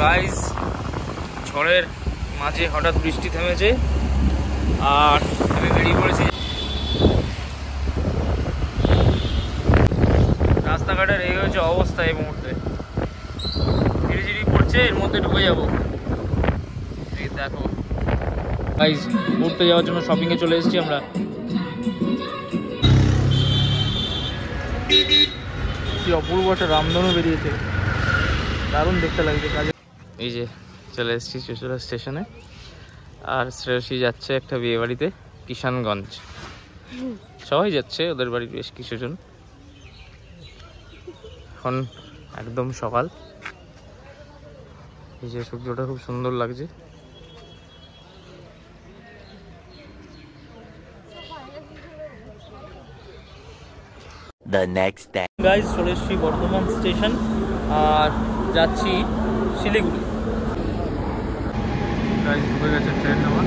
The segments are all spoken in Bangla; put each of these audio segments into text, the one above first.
গাইস, ঝড়ের মাঝে হঠাৎ বৃষ্টি থেমেছে আর আমি বেরিয়ে পড়েছি। রাস্তাঘাটের এই হয়েছে অবস্থা এই মুহূর্তে, ঝিরিঝিরি পড়ছে, এর মধ্যে ঢুকে যাবো। এই দেখো গাইস, ঘুরতে যাওয়ার জন্য শপিংয়ে চলে এসেছি আমরা। কি অপূর্ব একটা রামধনু বেরিয়েছে, দারুণ দেখতে লাগছে কাজে। এই যে চলে এসেছি চুঁচুড়া স্টেশনে, আর শ্রেয়সী যাচ্ছে একটা বিয়ে বাড়িতে কিষানগঞ্জ। সবাই যাচ্ছে, ওদের বাড়ির বেশ কিছুজন। এখন একদম সকাল, এই যে সূর্যটা খুব সুন্দর লাগছে। The next day. গাইজ, চলে এসেছি বর্ধমান স্টেশন আর যাচ্ছি শিলিগুড়ি। গাইজ, ঢুকে গেছে ট্রেন আমার।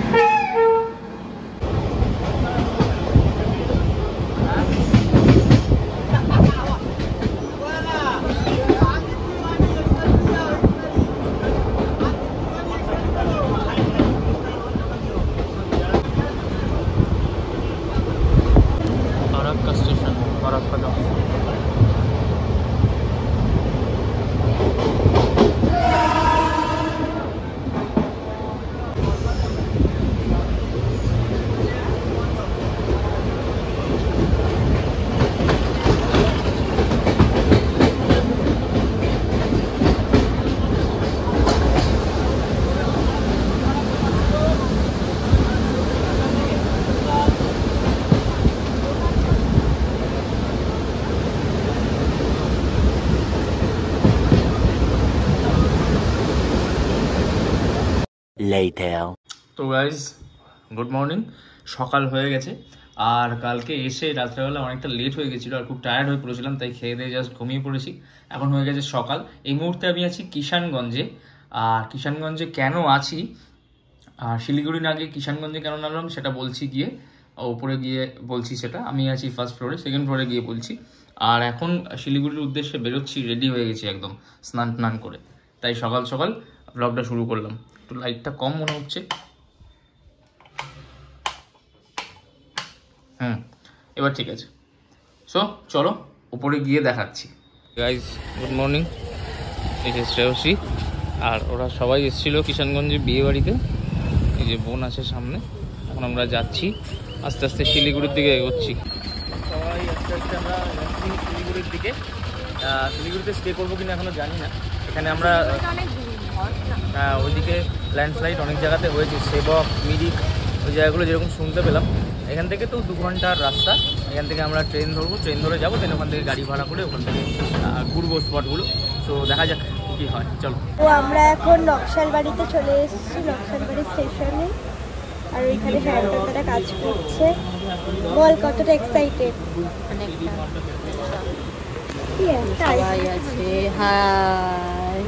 Farakka station, Farakka junction. Later. তো গাইজ, গুড মর্নিং। সকাল হয়ে গেছে, আর কালকে এসে রাত্রেবেলা অনেকটা লেট হয়ে গেছিলো আর খুব টায়ার্ড হয়ে পড়েছিলাম, তাই খেয়ে দিয়ে জাস্ট ঘুমিয়ে পড়েছি। এখন হয়ে গেছে সকাল। এই মুহূর্তে আমি আছি কিষানগঞ্জে। আর কিষানগঞ্জে কেন আছি আর শিলিগুড়ি না গিয়ে কিষানগঞ্জে কেন নামলাম সেটা বলছি গিয়ে, উপরে গিয়ে বলছি সেটা। আমি আছি ফার্স্ট ফ্লোরে, সেকেন্ড ফ্লোরে গিয়ে বলছি। আর এখন শিলিগুড়ির উদ্দেশ্যে বেরোচ্ছি, রেডি হয়ে গেছি একদম স্নান টান করে। তাই সকাল সকাল ব্লগটা শুরু করলাম। একটু লাইটটা কম মনে হচ্ছে। এবার ঠিক আছে। সো চলো উপরে গিয়ে দেখাচ্ছি। Guys, good morning. এই যে শ্রেয়সী আর ওরা সবাই এসেছিল কিষানগঞ্জে বিয়ে বাড়িতে। এই যে বোন আছে সামনে। এখন আমরা যাচ্ছি আস্তে আস্তে শিলিগুড়ির দিকে এগোচ্ছি। সবাই আস্তে আস্তে আমরা যাচ্ছি শিলিগুড়ির দিকে। শিলিগুড়িতে স্টে করবো কিনা এখনো জানি না। এখানে আমরা ওইদিকে ল্যান্ডস্লাইড অনেক জায়গাতে হয়েছে, সেবক, মিরিক, ওই জায়গাগুলো যেরকম শুনতে পেলাম। এখান থেকে তো 2 ঘন্টার রাস্তা। এখান থেকে আমরা ট্রেন ধরবো, ট্রেন ধরে যাবো, দেন ওখান থেকে গাড়ি ভাড়া করে ওখান থেকে ঘুরবো স্পটগুলো। তো দেখা যাক কি হয়, চলো। তো আমরা এখন নকশালবাড়িতে চলে এসেছি, নকশালবাড়ি স্টেশনে। আর ওইখানে সারাটা কাজ করছে। বল কতটা এক্সাইটেড? সবাই আছে। হাই,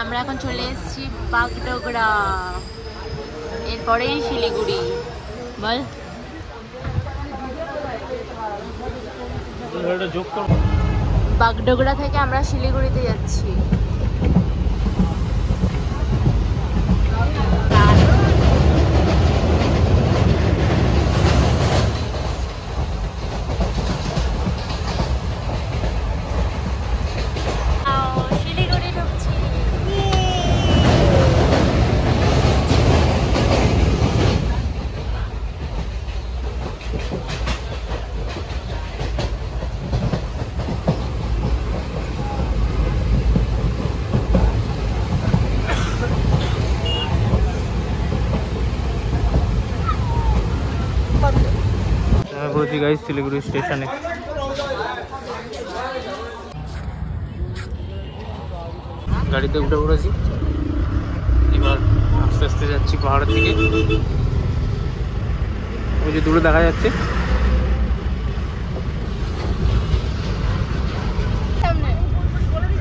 আমরা এখন চলে এসেছি বাগডোগরা, এরপরেই শিলিগুড়ি। বল, বাগডোগরা থেকে আমরা শিলিগুড়িতে যাচ্ছি। আমি বলছি গাইস শিলিগুড়ি স্টেশনে। গাড়িতে উঠে পড়েছি, এবার আস্তে আস্তে যাচ্ছি পাহাড়ের দিকে। ওই যে দূরে দেখা যাচ্ছে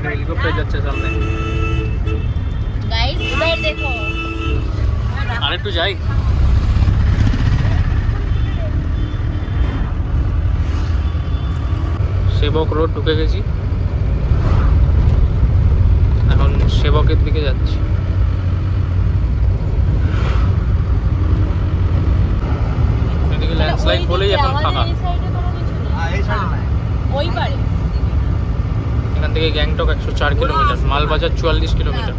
হেলিকপ্টার যাচ্ছে সামনে। गाइस इधर देखो। আর একটু যাই। সেবক রোড ঢুকে গেছি, এখন সেবকের দিকে যাচ্ছি। এদিকে ল্যান্ডস্লাইড বলেই এখন ফাঁকা। ওই পারে এখান থেকে গ্যাংটক 104 কিলোমিটার, মালবাজার 44 কিলোমিটার।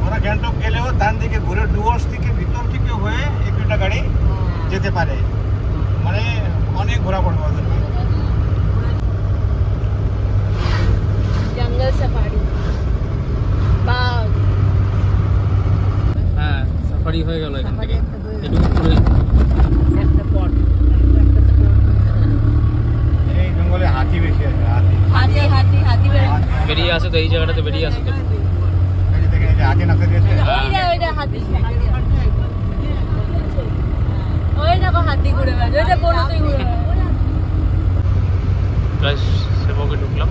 ওরা গ্যাংটক গেলেও ডান দিকে ঘুরে ডুয়ার্স থেকে ভিতর থেকে হয়ে এক দুটা গাড়ি যেতে পারে, মানে অনেক ঘোরা পড়বে ওদেরকে। जंगल सफारी बाघ। হ্যাঁ সাফারি হয়ে গেল এখান থেকে এটুকু পুরো। এই জঙ্গলে হাতি বেশি আছে, হাতি हाथी हाथी हाथी বেরিয়ে আসে তো, এই জায়গাটাতে বেরিয়ে আসে তো। এই যে দেখেন, এই যে হাতি নাচতে দিয়েছে। ওইটা হাতি ওই দেখো হাতি ঘুরে বেড়াচ্ছে, ওইটা বড়তেই ঘুরে বেড়াচ্ছে। গাইস সেবকে ঢুকলাম।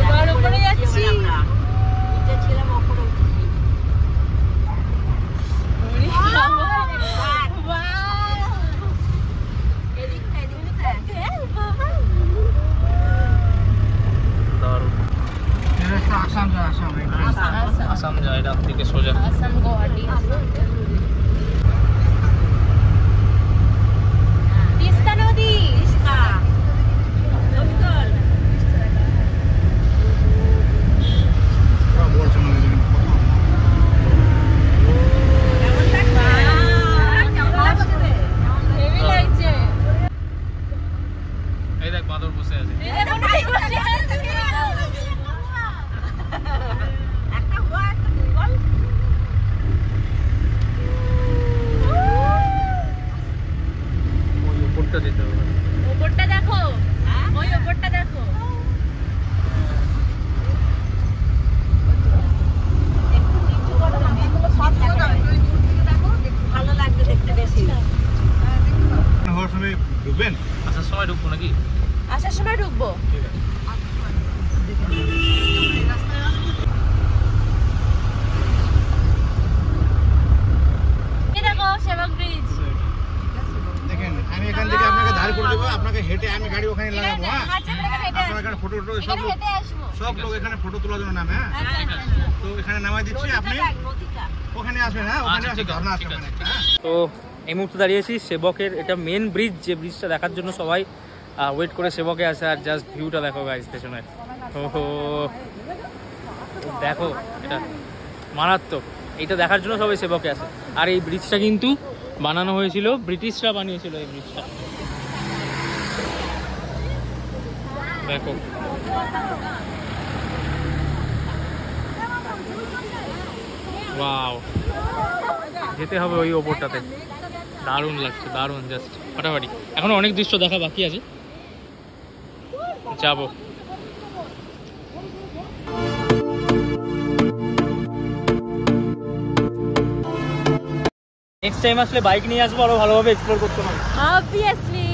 এবার উপরে যাচ্ছি। দারুণ। আসাম যায়, আসাম আসাম যায় রাত থেকে সোজা। আসাম গুয়াহাটি তিস্তা নদী। হেভি লাগছে। এই দেখ বাদর বসে আছে। ওই উপরটা যেতে হবে। ওপরটা দেখো, ওই ওপরটা দেখো। ভালো লাগবে দেখতে বেশি। হওয়ার সময় ঢুকবেন? আসার সময় ঢুকবো নাকি? আসার সময় ঢুকবো। ঠিক আছে। এই দেখো সেবক ব্রিজ। দেখেন, আমি এখান থেকে আপনাকে ধার করে দেবো, আপনাকে হেঁটে আমি গাড়ি ওখানে লাগাবো। হ্যাঁ, আপনার এখানে ফটো সব লোক, সব লোক এখানে ফটো তোলার জন্য নামে। হ্যাঁ, তো এখানে নামাই দিচ্ছি, আপনি ওখানে আসবেন। হ্যাঁ, ওখানে আচ্ছা, ঠিক আছে, ঝর্ণা আছে ঠিক আছে, ওখানে। ঠিক হ্যাঁ। তো এই মুহূর্তে দাঁড়িয়েছি সেবকের, এটা মেন ব্রিজ, যে ব্রিজটা দেখার জন্য সবাই ওয়েট করে সেবকে আসে। আর জাস্ট ভিউটা দেখো গাইস পেছনে, ওহো দেখো, এটা মারাত্মক। এইটা দেখার জন্য সবাই সেবকে আসে। আর এই ব্রিজটা কিন্তু বানানো হয়েছিল, ব্রিটিশরা বানিয়েছিল এই ব্রিজটা। দেখো ওয়াও, যেতে হবে ওই ওপরটাতে। দারুণ লাগছে, দারুণ, জাস্ট ফাটাফাটি। এখনো অনেক দৃশ্য দেখা বাকি আছে, যাবো। নেক্সট টাইম আসলে বাইক নিয়ে আসবো, আরো ভালোভাবে এক্সপ্লোর করতে হবে। অবভিয়াসলি।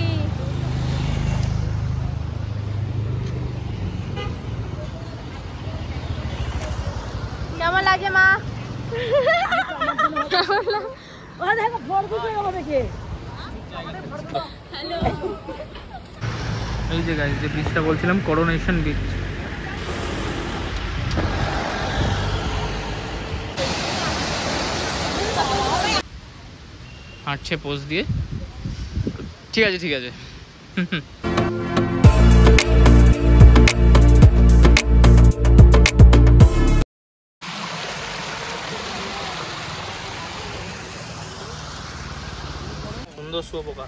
কেমন লাগে মা? এই যে গাইস, যে ব্রিজটা বলছিলাম, করোনেশন ব্রিজ। হাঁটছে পোজ দিয়ে। ঠিক আছে, ঠিক আছে। শুয়োপোকা।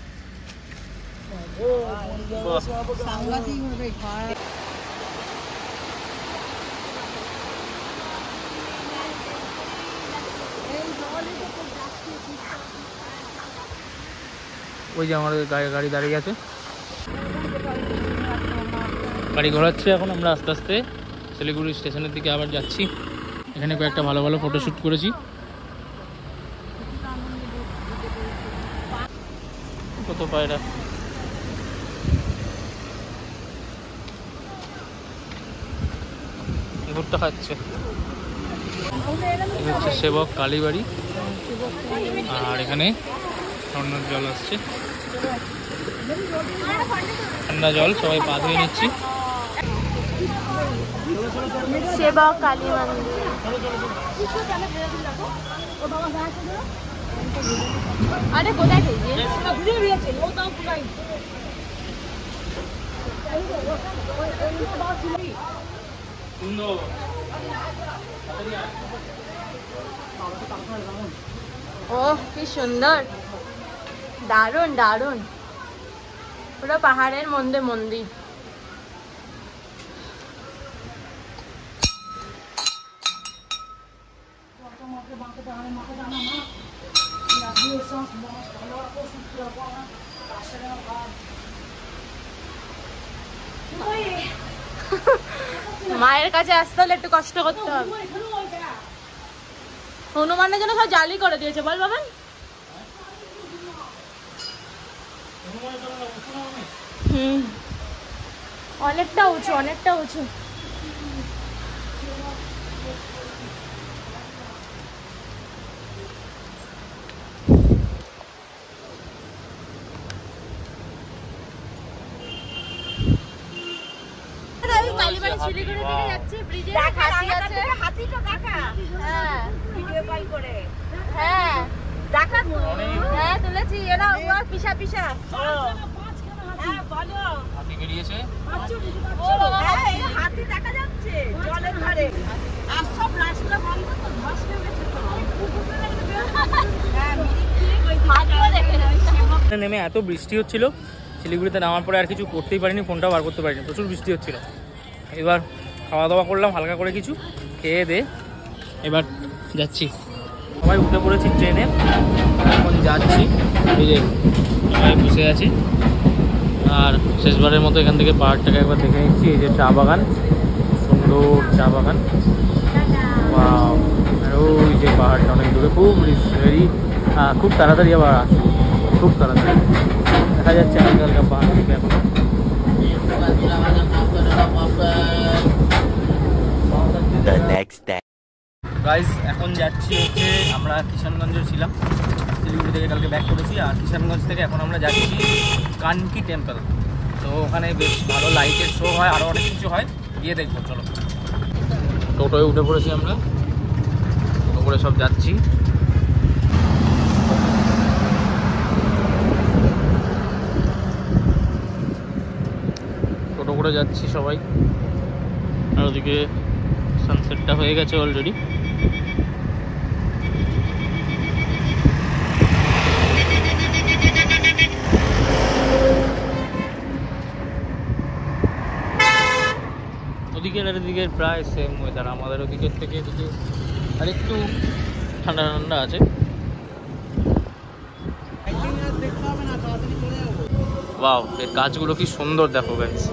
ওই যে আমাদের গাড়ি দাঁড়িয়ে আছে, গাড়ি ঘোরাচ্ছে। এখন আমরা আস্তে আস্তে শিলিগুড়ি স্টেশনের দিকে আবার যাচ্ছি। এখানে কয়েকটা ভালো ভালো ফটোশ্যুট করেছি। কত পায়রা, ভুট্টা খাচ্ছে। এটা হচ্ছে সেবক কালীবাড়ি, আর এখানে ঝর্ণার জল আসছে, ঠান্ডা জল, সবাই পা ধুয়ে নিচ্ছি। সেবক কালী মন্দির। আরে কোথায় গেছে? ও কি সুন্দর, দারুণ দারুণ, পুরো পাহাড়ের মধ্যে মন্দির। মায়ের কাছে আসতে হলে একটু কষ্ট করতে হবে। হনুমানের জন্য সব জালি করে দিয়েছে, বল বাবা। অনেকটা উঁচু, অনেকটা উঁচু। কালীবাড়ি শিলিগুড়ি থেকে যাচ্ছি, ব্রিজে হাতি আছে। হাতি তো দেখা, হ্যাঁ ভিডিও কল করে, হ্যাঁ দেখা তো, হ্যাঁ তুলেছি। এরা ওর পিছা পিছা, হ্যাঁ বলো হাতি বেরিয়েছে। হ্যাঁ হাতি দেখা যাচ্ছে জলের ধারে, আর সব রাস্তা বন্ধ তো, ধস নেমেছে তো। হ্যাঁ হাতিও দেখে যাচ্ছে। নেমে এত বৃষ্টি হচ্ছিল, শিলিগুড়িতে নামার পরে আর কিছু করতেই পারিনি, ফোনটাও বার করতে পারিনি, প্রচুর বৃষ্টি হচ্ছিল। এবার খাওয়া দাওয়া করলাম হালকা করে, কিছু খেয়ে দে এবার যাচ্ছি। সবাই উঠে পড়েছি ট্রেনে, এখন যাচ্ছি। এই যে সবাই বসে আছি, আর শেষবারের মতো এখান থেকে পাহাড়টাকে একবার দেখে নিচ্ছি। এই যে চা বাগান, সুন্দর চা বাগান, আর ওই যে পাহাড়টা অনেক দূরে, খুব ভেরি খুব তাড়াতাড়ি আবার আসছে, খুব তাড়াতাড়ি দেখা যাচ্ছে হালকা হালকা পাহাড় থেকে। এখন The next day. গাইস এখন যাচ্ছি হচ্ছে, আমরা কিষানগঞ্জে ছিলাম, শিলিগুড়ি থেকে কালকে ব্যাক করেছি, আর কিষানগঞ্জ থেকে এখন আমরা যাচ্ছি কানকি টেম্পল। তো ওখানে বেশ ভালো লাইটের শো হয়, আরও অনেক কিছু হয়, গিয়ে দেখবো। চলো, টোটোয় উঠে পড়েছি আমরা, টোটো করে সব যাচ্ছি। টোটো করে যাচ্ছি সবাই, আর ওদিকে সানসেটটা হয়ে গেছে অলরেডি। ওদিকের আর এদিকের প্রায় সেম ওয়েদার, আমাদের ওদিকের থেকে এদিকে আর একটু ঠান্ডা ঠান্ডা আছে। ওয়াও, এর গাছগুলো কি সুন্দর দেখো গাইস।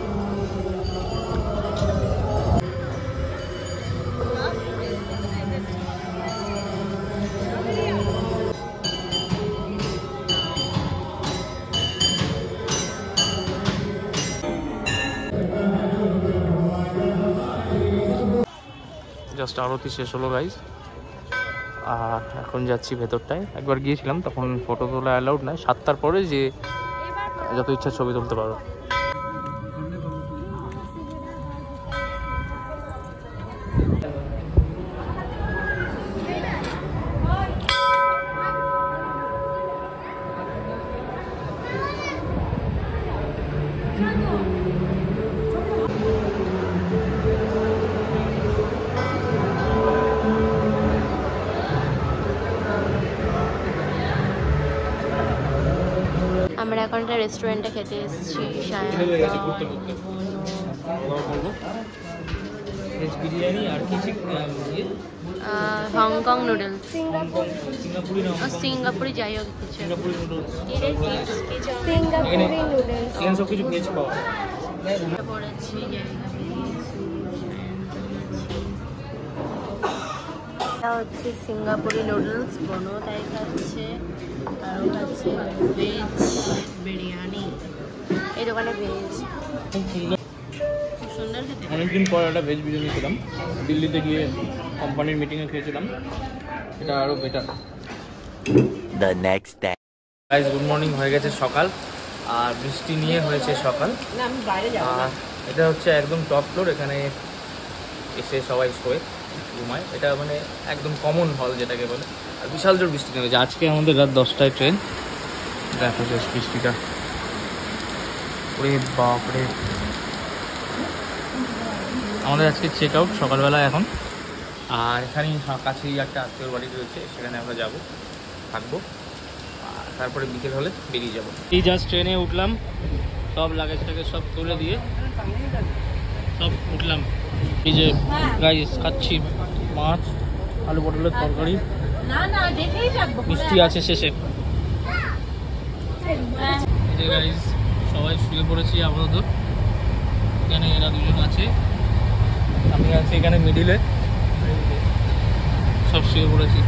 জাস্ট আরতি শেষ হলো গাইস, আর এখন যাচ্ছি ভেতরটায়। একবার গিয়েছিলাম, তখন ফটো তোলা অ্যালাউড নয়, 7টার পরে যে যত ইচ্ছা ছবি তুলতে পারো। এখন একটা রেস্টুরেন্টে খেতে এসেছি ভেজ বিরিয়ানি আর কি হংকং নুডলস সিঙ্গাপুরি না সিঙ্গাপুরি যাই হোক কিছু সিঙ্গাপুরি নুডলস সিঙ্গাপুরি নুডলস। এখানে সব কিছু ভেজ পাওয়া যায়। পড়েছি এটা হচ্ছে সিঙ্গাপুরি নুডলস, বনো তাই খাচ্ছে আর ও খাচ্ছে ভেজ বিরিয়ানি। এই দোকানে ভেজ খুব সুন্দর, খুব সুন্দর খেতে। অনেকদিন পর একটা ভেজ বিরিয়ানি খেলাম, দিল্লিতে গিয়ে কোম্পানির মিটিংয়ে খেয়েছিলাম, এটা আরও better. The next day. Guys good morning, হয়ে গেছে সকাল আর বৃষ্টি নিয়ে হয়েছে সকাল। আর এটা হচ্ছে একদম টপ ফ্লোর, এখানে এসে সবাই শোয় ঘুমায়, এটা মানে একদম কমন হল যেটাকে বলে। আর বিশাল জোর বৃষ্টি নেমেছে আজকে, আমাদের রাত 10টায় ট্রেন। দেখো বেশ বৃষ্টিটা, ওরে বাপরে। আমাদের আজকে চেক আউট সকালবেলা এখন, আর এখানেই কাছেই একটা আত্মীয়র বাড়ি রয়েছে, সেখানে আমরা যাব, থাকবো, আর তারপরে বিকেল হলে বেরিয়ে যাব। এই জাস্ট ট্রেনে উঠলাম, সব লাগেজটাকে সব তুলে দিয়ে সব উঠলাম। এই যে গাইস খাচ্ছি মাছ, আলু পটলের তরকারি, মিষ্টি আছে শেষে। এই যে গাইস সবাই শুয়ে পড়েছি আপাতত, এখানে এরা দুজন আছে, আমি আছি এখানে মিডিলে, সব শুয়ে পড়েছি।